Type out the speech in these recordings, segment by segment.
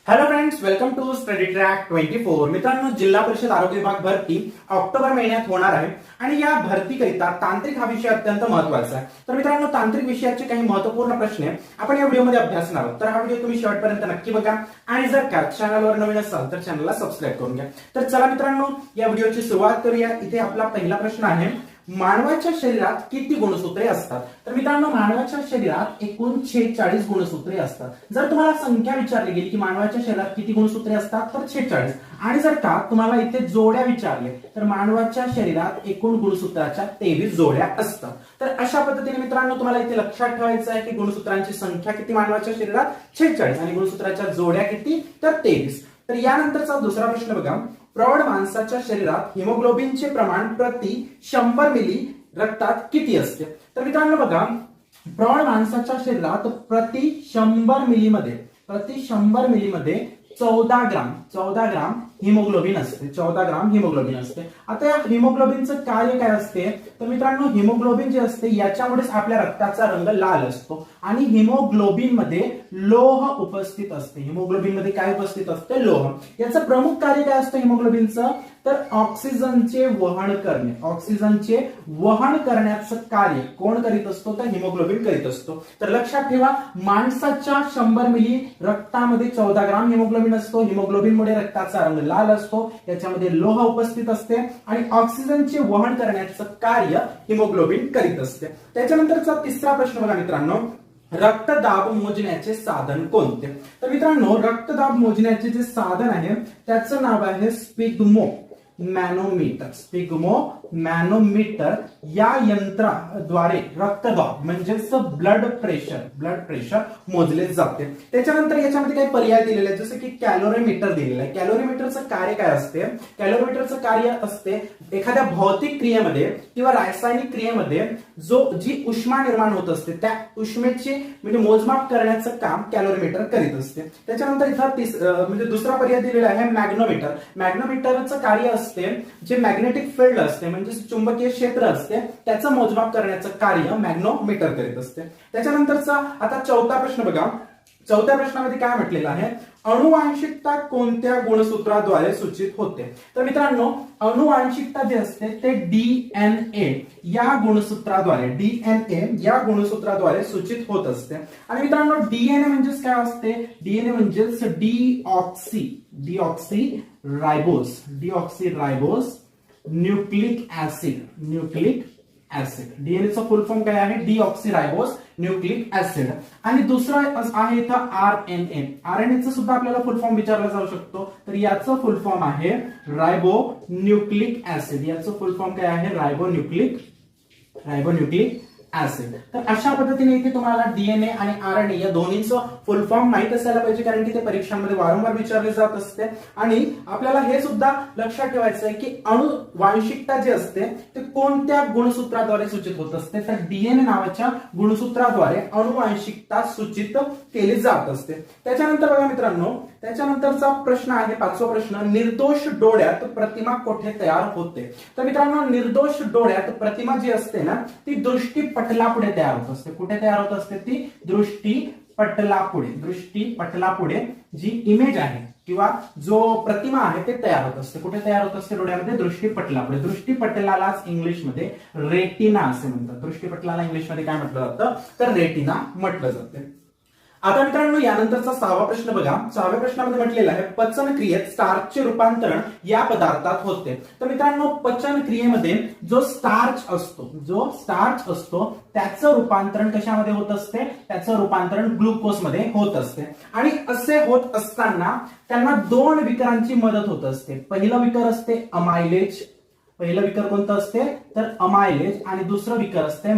Hello friends, welcome to Study Track 24। मित्रांनो, जिल्हा परिषद आरोग्य विभाग भरती ऑक्टोबर महिन्यात होणार आहे आणि या भरतीकरिता तांत्रिक हा विषय अत्यंत महत्त्वाचा आहे। तर मित्रांनो, तांत्रिक विषयाचे काही महत्त्वपूर्ण प्रश्न आपण या व्हिडिओमध्ये अभ्यासणार आहोत। तर हा व्हिडिओ तुम्ही शेवटपर्यंत नक्की बघा आणि जर का चॅनलवर नवीन असाल तर चॅनलला सबस्क्राईब करून घ्या। तर चला मित्रांनो, या व्हिडिओची सुरुवात करूया। इथे आपला पहिला प्रश्न आहे, मानवाच्या शरीरात किती गुणसूत्रे असतात? तर मित्रांनो, मानवाच्या शरीरात एकूण 46 गुणसूत्रे असतात। जर तुम्हाला संख्या विचारली गेली की मानवाच्या शरीरात किती गुणसूत्रे असतात तर 46, आणि जर का तुम्हाला इथे जोड्या विचारले तर मानवाच्या शरीरात एकूण गुणसूत्राच्या 23 जोड्या असतात। तर अशा पद्धतीने मित्रांनो तुम्हाला इथे लक्षात ठेवायचं आहे की गुणसूत्रांची संख्या किती मानवाच्या शरीरात 46 आणि गुणसूत्राच्या जोड्या किती तर 23। तर यानंतरचा दुसरा प्रश्न बघा, प्रौढ माणसाच्या शरीरात हिमोग्लोबिनचे प्रमाण प्रति 100 मिली रक्तात किती असते? तर मित्रांनो बघा, प्रौढ माणसाच्या शरीरात प्रति 100 मिलीमध्ये 14 ग्राम हिमोग्लोबिन असते। 14 ग्राम हिमोग्लोबिन असते। आता या हिमोग्लोबिनचं कार्य काय असते? तर मित्रांनो, हिमोग्लोबिन जे असते याच्यामुळेच आपल्या रक्ताचा रंग लाल असतो आणि हिमोग्लोबिन मध्ये लोह उपस्थित असते। हिमोग्लोबिन मध्ये काय उपस्थित असते? लोह। याचं प्रमुख कार्य काय असतं हिमोग्लोबिनचं? तर ऑक्सिजनचे वहन करणे। ऑक्सिजनचे वहन करण्याचं कार्य कोण करीत असतो? तर हिमोग्लोबिन करीत असतो। तर लक्षात ठेवा, माणसाच्या 100 मिली रक्तामध्ये 14 ग्राम हिमोग्लोबिन असतो। हिमोग्लोबिनमुळे रक्ताचा रंग लाल असतो, याच्यामध्ये लोह उपस्थित असते आणि ऑक्सिजनचे वहन करण्याचं कार्य हिमोग्लोबिन करीत असते। त्याच्यानंतरचा तिसरा प्रश्न बघा मित्रांनो, रक्तदाब मोजण्याचे साधन कोणते? तर मित्रांनो, रक्तदाब मोजण्याचे जे साधन आहे त्याचं नाव आहे स्पिग्मो मॅनोमीटर। स्पिग्मो मॅनोमीटर या यंत्राद्वारे रक्तदाब म्हणजेच ब्लड प्रेशर मोजले जाते। त्याच्यानंतर याच्यामध्ये काही पर्याय दिलेले आहेत, जसं की कॅलोरीमीटर दिलेलं आहे। कॅलोरीमीटरचं कार्य काय असते? कॅलोरीमीटरचं कार्य असते एखाद्या भौतिक क्रियेमध्ये किंवा रासायनिक क्रियेमध्ये जी उष्मा निर्माण होत असते त्या उष्मेचे म्हणजे मोजमाप करण्याचं काम कॅलोरीमीटर करीत असते। त्याच्यानंतर इथं म्हणजे दुसरा पर्याय दिलेला आहे मॅग्नोमीटर। मॅग्नोमीटरचं कार्य असते जे मॅग्नेटिक फील्ड असते म्हणजे चुंबकीय क्षेत्र असते त्याचं मोजमाप करण्याचं कार्य मॅग्नोमीटर करीत असते। त्याच्यानंतरचा आता चौथा प्रश्न बघा, चौथ्या प्रश्नामध्ये काय म्हटलेलं आहे, अनुवांशिकता कोणत्या गुणसूत्राद्वारे सूचित होते? तर मित्रांनो, अनुवांशिकता जे असते ते डीएनए या गुणसूत्राद्वारे सूचित होत असते। आणि मित्रांनो, डीएनए म्हणजेच काय असते? डीएनए म्हणजेच deoxyribose nucleic acid. DNA चा फुल फॉर्म काय आहे? Deoxyribose nucleic acid. आणि दुसरा आहे इथं आरएनए। आरएनए सुद्धा आपल्याला फुल फॉर्म विचारला जाऊ शकतो, तर याचं फुल फॉर्म आहे रायबो न्यूक्लिक ऍसिड। याचं फुल फॉर्म काय आहे? Ribo nucleic acid. तर अशा पद्धतीने इथे तुम्हाला डीएनए आणि आरएनए या दोन्हीचं फुल फॉर्म माहित असायला पाहिजे, कारण की ते परीक्षांमध्ये वारंवार विचारले जात असते। आणि आपल्याला हे सुद्धा लक्षात ठेवायचं आहे की अनुवांशिकता जे असते ते कोणत्या गुणसूत्राद्वारे सूचित होत असते? तर डीएनए नावाच्या गुणसूत्राद्वारे अनुवांशिकता सूचित केली जात असते। त्याच्यानंतर बघा मित्रांनो, त्याच्यानंतरचा प्रश्न आहे पाचवा प्रश्न, निर्दोष डोळ्यात प्रतिमा कोठे तयार होते? तर मित्रांनो, निर्दोष डोळ्यात प्रतिमा जी असते ना ती दृष्टीपटलापुढे तयार होत असते। कुठे तयार होत असते ती? दृष्टीपटलापुढे जी इमेज आहे किंवा जो प्रतिमा आहे ते तयार होत असते। कुठे तयार होत असते? डोळ्यामध्ये दृष्टीपटलापुढे। दृष्टीपटलालाच इंग्लिशमध्ये रेटिना असे म्हणतात। दृष्टीपटलाला इंग्लिशमध्ये काय म्हटलं जातं? तर रेटिना म्हटलं जाते। आता मित्रांनो, यानंतरचा 6वा प्रश्न बघा। 6व्या प्रश्नामध्ये म्हटलेलं आहे, पचन क्रियेत स्टार्चचे रूपांतरण या पदार्थात होते। तर मित्रांनो, पचन क्रियेमध्ये जो स्टार्च असतो त्याचं रूपांतरण कशामध्ये होत असते? त्याचं रूपांतरण ग्लुकोज मध्ये होत असते। आणि असे होत असताना त्यांना 2 विकारांची मदत होत असते। पहिलं विकार असते अमायलेज। पहिलं विकार कोणतं असते? तर अमायलेज। आणि दुसरं विकार असते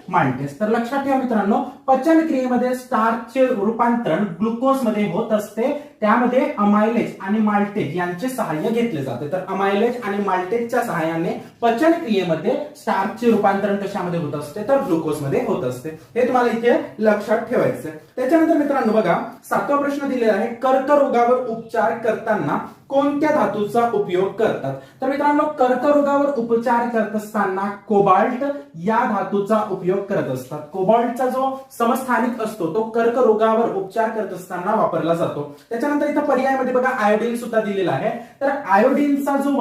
माल्टेज। तर लक्षात ठेवा मित्रांनो, पचन क्रियेमध्ये स्टार्चचे रूपांतरण ग्लुकोज मध्ये होत असते त्यामध्ये अमायलेज आणि माल्टेज यांचे सहाय्य घेतले जाते. तर अमायलेज आणि माल्टेजच्या सहाय्याने पचन क्रियेमध्ये स्टार्चचे रूपांतरण कशामध्ये होत असते, तर ग्लुकोज मध्ये होत असते. हे तुम्हाला इथे लक्षात ठेवायचं आहे. त्याच्यानंतर मित्रांनो बघा 7वा प्रश्न दिलेला आहे, कर्करोगावर उपचार करताना कोणत्या धातूचा उपयोग करतात. तर मित्रांनो कर्करोगावर उपचार करत असताना कोबाल्ट या धातूचा उपयोग करत असतात. कोबाल्टचा जो समस्थानिक असतो तो कर्करोगावर उपचार करत असताना वापरला जातो. त्याच्यानंतर इथं पर्यायामध्ये बघा आयोडीन सुद्धा दिलेला आहे. तर आयोडीनचा जो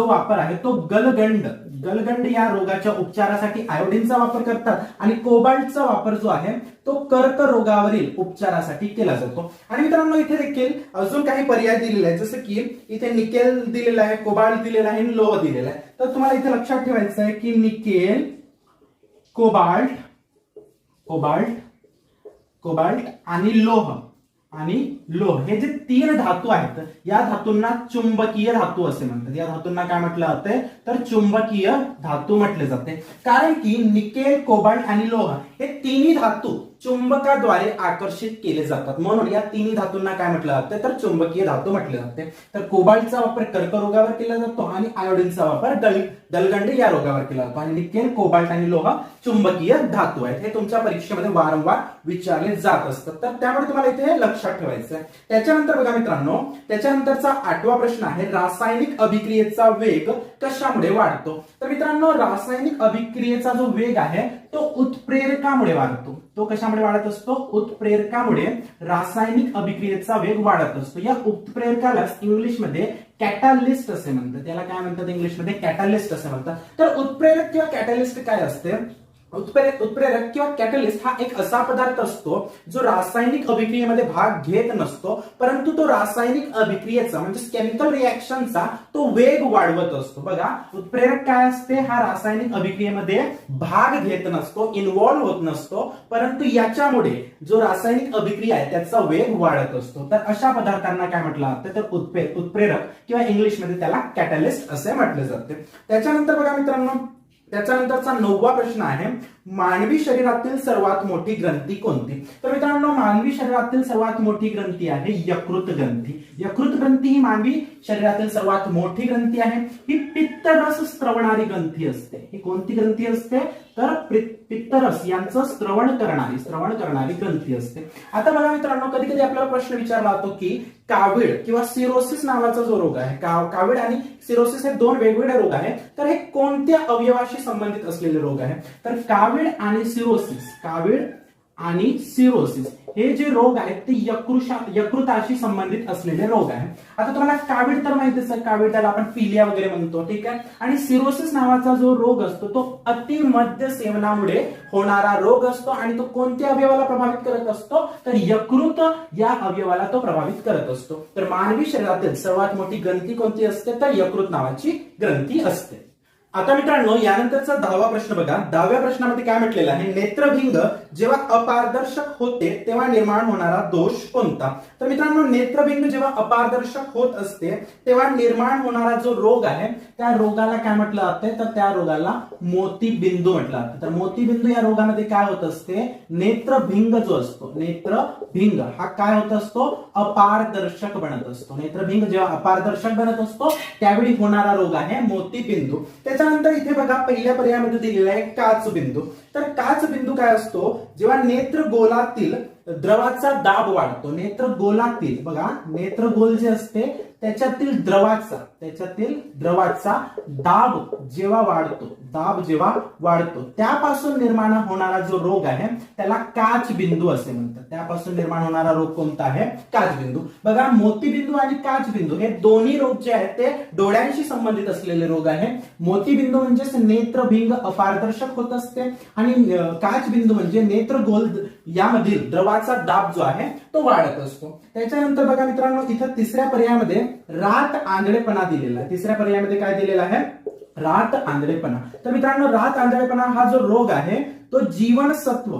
वापर आहे तो गलगंड या रोगाच्या उपचारासाठी आयोडीनचा वापर करतात आणि कोबाल्टचा वापर जो आहे तो कर्करोगावरील उपचारासाठी केला जातो. आणि मित्रांनो इथे देखील अजून काही पर्याय दिलेले आहेत, जसं की इथे निकेल दिलेला आहे, कोबाल्ट दिलेला आहे आणि लोह दिलेला आहे. तर तुम्हाला इथे लक्षात ठेवायचं आहे की निकेल, कोबाल्ट आणि लोह हे जे 3 धातू आहेत या धातूंना चुंबकीय धातू असे म्हणतात. या धातूंना काय म्हटलं जाते, तर चुंबकीय धातू म्हटले जाते. कारण की निकेल, कोबाल्ट आणि लोह हे तिन्ही धातू चुंबकाद्वारे आकर्षित केले जातात, म्हणून या तिन्ही धातूंना काय म्हटलं जाते, तर चुंबकीय धातू म्हटले जाते. तर कोबाल्टचा वापर कर्करोगावर केला जातो आणि आयोडीनचा वापर गलगंड या रोगावर केला जातो. आणि निकेल, कोबाल्ट आणि लोह चुंबकीय धातू आहेत. हे तुमच्या परीक्षेमध्ये वारंवार विचारले जात असतात, तर त्यामुळे तुम्हाला इथे लक्षात ठेवायचं आहे. त्याच्यानंतर बघा मित्रांनो, त्याच्यानंतरचा 8वा प्रश्न आहे, रासायनिक अभिक्रियेचा वेग कशामुळे वाढतो. तर मित्रांनो रासायनिक अभिक्रियेचा जो वेग आहे तो उत्प्रेरकामुळे वाढतो. तो कशामुळे वाढत असतो, उत्प्रेरकामुळे रासायनिक अभिक्रियेचा वेग वाढत असतो. या उत्प्रेरकाला इंग्लिशमध्ये कॅटालिस्ट असे म्हणतात. त्याला काय म्हणतात इंग्लिशमध्ये, कॅटालिस्ट असे म्हणतात. तर उत्प्रेरक किंवा कॅटालिस्ट काय असते, उत्प्रेरक किंवा कॅटलिस्ट हा एक असा पदार्थ असतो जो रासायनिक अभिक्रियेमध्ये भाग घेत नसतो, परंतु तो रासायनिक अभिक्रियेचा म्हणजे केमिकल रिएक्शनचा तो वेग वाढवत असतो. बघा उत्प्रेरक काय असते, हा रासायनिक अभिक्रियेमध्ये भाग घेत नसतो, इन्व्हॉल्व्ह होत नसतो, परंतु याच्यामुळे जो रासायनिक अभिक्रिया आहे त्याचा वेग वाढत असतो. तर अशा पदार्थांना काय म्हटलं जातं, तर उत्प्रेरक किंवा इंग्लिशमध्ये त्याला कॅटलिस्ट असे म्हटले जाते. त्याच्यानंतर बघा मित्रांनो, त्याच्यानंतरचा 9वा प्रश्न आहे, मानवी शरीरातील सर्वात मोठी ग्रंथी कोणती. तर मित्रांनो मानवी शरीरातील सर्वात मोठी ग्रंथी आहे यकृत ग्रंथी. यकृत ग्रंथी ही मानवी शरीरातील सर्वात मोठी ग्रंथी आहे. ही पित्तरस स्त्रवणारी ग्रंथी असते. ही कोणती ग्रंथी असते, तर पित्तरस यांचं स्त्रवण करणारी ग्रंथी असते. आता बघा मित्रांनो कधी कधी आपल्याला प्रश्न विचारला जातो की कावीळ किंवा सिरोसिस नावाचा जो रोग आहे, कावीळ आणि सिरोसिस हे 2 वेगवेगळे रोग आहेत. तर हे कोणत्या अवयवाशी संबंधित असलेले रोग आहे, तर कावीळ आणि सिरोसिस हे जे रोग आहेत ते यकृताशी संबंधित असलेले रोग आहेत. आता तुम्हाला कावीळ तर माहितीच आहे, कावीळ त्याला आपण पिलिया वगैरे म्हणतो, ठीक आहे. आणि सिरोसिस नावाचा जो रोग असतो तो अतिमद्य सेवनामुळे होणारा रोग असतो आणि तो कोणत्या अवयवाला प्रभावित करत असतो, तर यकृत या अवयवाला तो प्रभावित करत असतो. तर मानवी शरीरातील सर्वात मोठी ग्रंथी कोणती असते, तर यकृत नावाची ग्रंथी असते. आता मित्रांनो यानंतरचा 10वा प्रश्न बघा. 10व्या प्रश्नामध्ये काय म्हटलेलं आहे, नेत्रभिंग जेव्हा अपारदर्शक होते तेव्हा निर्माण होणारा दोष कोणता. तर मित्रांनो नेत्रभिंग जेव्हा अपारदर्शक होत असते तेव्हा निर्माण होणारा जो रोग आहे त्या रोगाला काय म्हटलं जाते, तर त्या रोगाला मोतीबिंदू म्हटलं जातं. तर मोतीबिंदू या रोगामध्ये काय होत असते, नेत्रभिंग जो असतो, नेत्रभिंग हा काय होत असतो, अपारदर्शक बनत असतो. नेत्रभिंग जेव्हा अपारदर्शक बनत असतो त्यावेळी होणारा रोग आहे मोतीबिंदू. त्याच्यानंतर इथे बघा पहिल्या पर्यायामध्ये दिलेला आहे काचबिंदू. तर काचबिंदू काय असतो, जेव्हा नेत्रगोलातील द्रवाचा दाब वाढतो. नेत्रगोलातील बघा, नेत्रगोल जे असते त्याच्यातील द्रवाचा दाब जेव्हा वाढतो त्यापासून निर्माण होणारा जो रोग आहे त्याला काचबिंदू असे म्हणतात. त्यापासून निर्माण होणारा रोग कोणता आहे, काचबिंदू. बघा मोतीबिंदू आणि काचबिंदू हे दोन्ही रोग जे आहेत ते डोळ्यांशी संबंधित असलेले रोग आहे. मोतीबिंदू म्हणजे नेत्रभिंग अपारदर्शक होत असते आणि काचबिंदू म्हणजे नेत्रगोल यामधील द्रवाचा दाब जो आहे तो वाढत असतो. त्याच्यानंतर बघा मित्रांनो इथं तिसऱ्या पर्यायामध्ये रात आंधळेपणा दिलेला आहे. तिसऱ्या पर्यायामध्ये काय दिलेला आहे, रात आंधळेपणा. तर मित्रांनो रात आंधळेपणा हा जो रोग आहे तो जीवनसत्व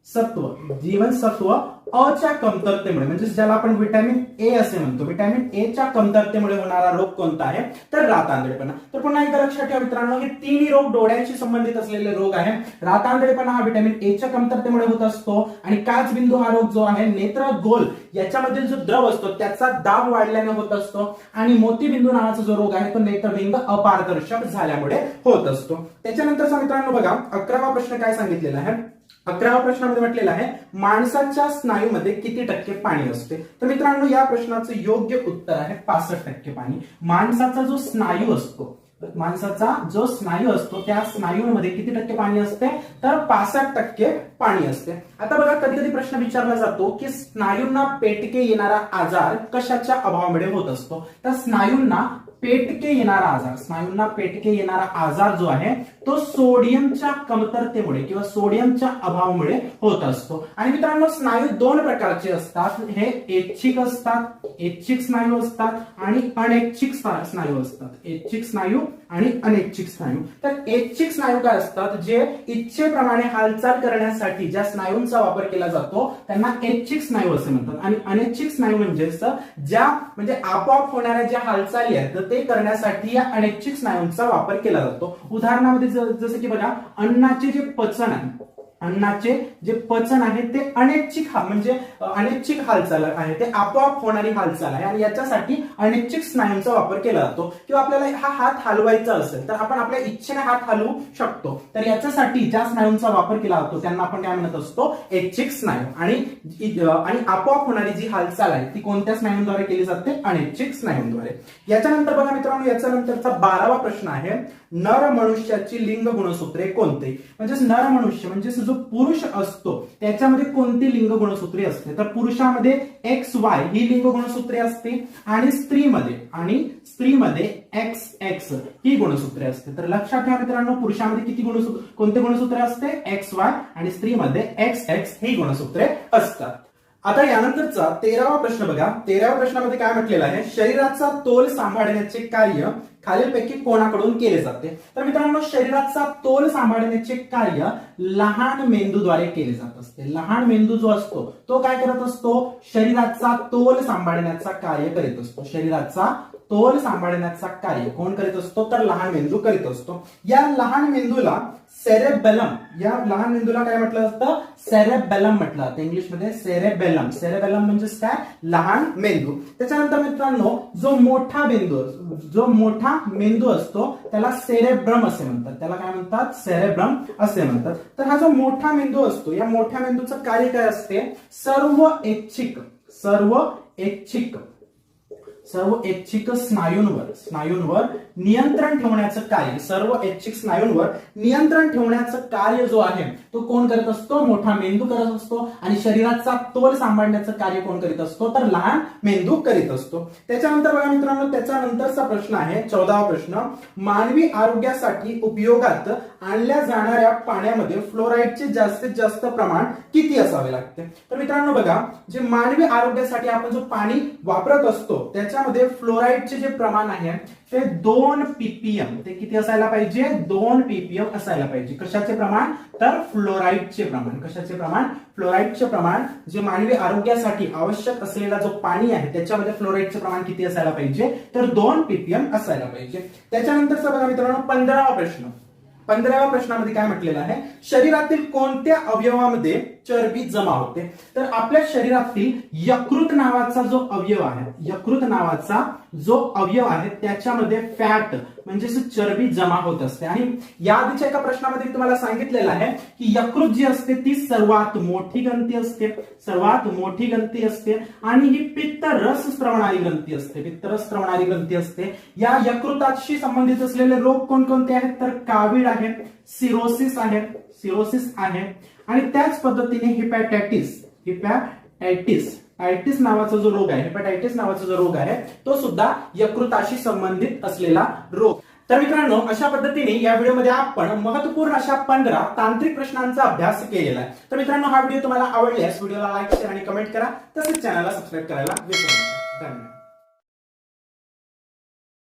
सत्व, जीवनसत्व अ च्या कमतरतेमुळे, म्हणजे ज्याला आपण व्हिटॅमिन ए असे म्हणतो, व्हिटॅमिन ए च्या कमतरतेमुळे होणारा रोग कोणता आहे तर रातआंधळेपणा. तर पुन्हा एकदा लक्षात ठेवा मित्रांनो, हे तिन्ही रोग डोळ्यांशी संबंधित असलेले रोग आहे. रातआंधळेपणा हा व्हिटॅमिन ए च्या कमतरतेमुळे होत असतो, आणि काचबिंदू हा रोग जो आहे नेत्र गोल याच्यामधील जो द्रव असतो त्याचा दाब वाढल्याने होत असतो, आणि मोतीबिंदू नावाचा जो रोग आहे तो नेत्रबिंब अपारदर्शक झाल्यामुळे होत असतो. त्याच्यानंतरचा मित्रांनो बघा 11वा प्रश्न काय सांगितलेला आहे. 11व्या प्रश्नामध्ये म्हटलेलं आहे माणसाच्या स्नायूमध्ये किती टक्के पाणी असते. तर मित्रांनो या प्रश्नाचं योग्य उत्तर आहे 65% पाणी. माणसाचा जो स्नायू असतो, माणसाचा जो स्नायू असतो त्या स्नायूमध्ये किती टक्के पाणी असते तर 65% पाणी असते. आता बघा कधी कधी प्रश्न विचारला जातो की स्नायूंना पेटके येणारा आजार कशाच्या अभावामुळे होत असतो. तर स्नायूंना पेटके येणारा आजार, स्नायूंना पेटके येणारा आजार जो आहे तो सोडियमच्या कमतरतेमुळे किंवा सोडियमच्या अभावामुळे होत असतो. आणि मित्रांनो स्नायू दोन प्रकारचे असतात, हे ऐच्छिक असतात, ऐच्छिक स्नायू असतात आणि अनैच्छिक स्नायू असतात. ऐच्छिक स्नायू आणि अनैच्छिक स्नायू. तर ऐच्छिक स्नायू काय असतात, जे इच्छेप्रमाणे हालचाल करण्यासाठी ज्या स्नायूंचा वापर केला जातो त्यांना ऐच्छिक स्नायू असे म्हणतात. आणि अनैच्छिक स्नायू म्हणजे म्हणजे आपोआप होणाऱ्या ज्या हालचाली आहेत ते करण्यासाठी या अनैच्छिक स्नायूंचा वापर केला जातो. उदाहरणामध्ये जसं की बघा अन्नाचे जे पचन आहे, अन्नाचे जे पचन आहे ते अनैच्छिक म्हणजे अनैच्छिक हालचाल आहे, ते आपोआप होणारी हालचाल आहे, आणि याच्यासाठी अनैच्छिक स्नायूंचा वापर केला जातो. किंवा आपल्याला हा हात हलवायचा असेल तर आपण आपल्या इच्छेने हात हलवू शकतो, तर याच्यासाठी ज्या स्नायूंचा वापर केला जातो त्यांना आपण काय म्हणत असतो ऐच्छिक स्नायू. आणि आपोआप होणारी जी हालचाल आहे ती कोणत्या स्नायूंद्वारे केली जाते अनैच्छिक स्नायूंद्वारे. याच्यानंतर बघा मित्रांनो याच्यानंतरचा 12वा प्रश्न आहे नर मनुष्याची लिंग गुणसूत्रे कोणते. म्हणजे नर मनुष्य म्हणजे जो पुरुष असतो त्याच्यामध्ये कोणती लिंग गुणसूत्रे असते. तर पुरुषामध्ये XY ही लिंग गुणसूत्रे असते, आणि स्त्रीमध्ये XX ही गुणसूत्रे असते. तर लक्षात ठेवा मित्रांनो पुरुषामध्ये कोणते गुणसूत्रे असते XY, आणि स्त्रीमध्ये XX ही गुणसूत्रे असतात. आता यानंतरचा 13वा प्रश्न बघा. 13व्या प्रश्नामध्ये काय म्हटलेलं आहे शरीराचा तोल सांभाळण्याचे कार्य खालीलपैकी कोणाकडून केले जाते. तर मित्रांनो शरीराचा तोल सांभाळण्याचे कार्य लहान मेंदूद्वारे केले जात असते. लहान मेंदू जो असतो तो काय करत असतो शरीराचा तोल सांभाळण्याचा कार्य करीत असतो. शरीराचा तोल सांभाळण्याचा कार्य कोण करीत असतो तर लहान मेंदू करीत असतो. या लहान मेंदूला सेरेबेलम, या लहान मेंदूला काय म्हटलं असतं सेरेबेलम म्हटलं जातं इंग्लिशमध्ये सेरेबेलम. सेरेबेलम म्हणजे काय लहान मेंदू. त्याच्यानंतर मित्रांनो जो मोठा मेंदू असतो त्याला सेरेब्रम असे म्हणतात. त्याला काय म्हणतात सेरेब्रम असे म्हणतात. तर हा जो मोठा मेंदू असतो या मोठ्या मेंदूचं कार्य काय असते सर्व ऐच्छिक स्नायूंवर नियंत्रण ठेवण्याचं कार्य, सर्व ऐच्छिक स्नायूंवर नियंत्रण ठेवण्याचं कार्य जो आहे तो कोण करत असतो मोठा मेंदू करत असतो. आणि शरीराचा तोल सांभाळण्याचं कार्य कोण करीत असतो तर लहान मेंदू करीत असतो. त्याच्यानंतर बघा मित्रांनो त्याच्यानंतरचा प्रश्न आहे 14वा प्रश्न मानवी आरोग्यासाठी उपयोगात आणल्या जाणाऱ्या पाण्यामध्ये फ्लोराईडचे जास्तीत जास्त प्रमाण किती असावे लागते. तर मित्रांनो बघा जे मानवी आरोग्यासाठी आपण जो पाणी वापरत असतो त्याच्यामध्ये फ्लोराईडचे जे प्रमाण आहे ते 2 ppm, ते किती असायला पाहिजे 2 ppm असायला पाहिजे. कशाचे प्रमाण तर फ्लोराईडचे प्रमाण. कशाचे प्रमाण फ्लोराईडचे प्रमाण. जे मानवी आरोग्यासाठी आवश्यक असलेला जो पाणी आहे त्याच्यामध्ये फ्लोराईडचे प्रमाण किती असायला पाहिजे तर 2 ppm असायला पाहिजे. त्याच्यानंतरचा बघा मित्रांनो 15वा प्रश्न. 15व्या प्रश्नामध्ये काय म्हटलेलं आहे शरीरातील कोणत्या अवयवामध्ये चरबी जमा होते. तर आपल्या शरीरातील यकृत नावाचा जो अवयव आहे त्याच्यामध्ये फॅट म्हणजे चरबी जमा होत असते. आणि या आधीच्या एका प्रश्नामध्ये तुम्हाला सांगितलेलं आहे की यकृत जी असते ती सर्वात मोठी ग्रंथी असते आणि ही पित्तरस स्त्रवणारी ग्रंथी असते. या यकृताशी संबंधित असलेले रोग कोणकोणते आहेत तर कावीळ आहे, सिरोसिस आहे आणि त्याच पद्धतीने हेपॅटायटिस नावाचा जो रोग आहे तो सुद्धा यकृताशी संबंधित असलेला रोग. तर मित्रांनो अशा पद्धतीने या व्हिडिओमध्ये आपण महत्वपूर्ण अशा 15 तांत्रिक प्रश्नांचा अभ्यास केलेला आहे. तर मित्रांनो हा व्हिडिओ तुम्हाला आवडल्यास व्हिडिओला लाईक शेअर आणि कमेंट करा. तसेच चॅनलला सबस्क्राईब करायला विसरू नका. धन्यवाद.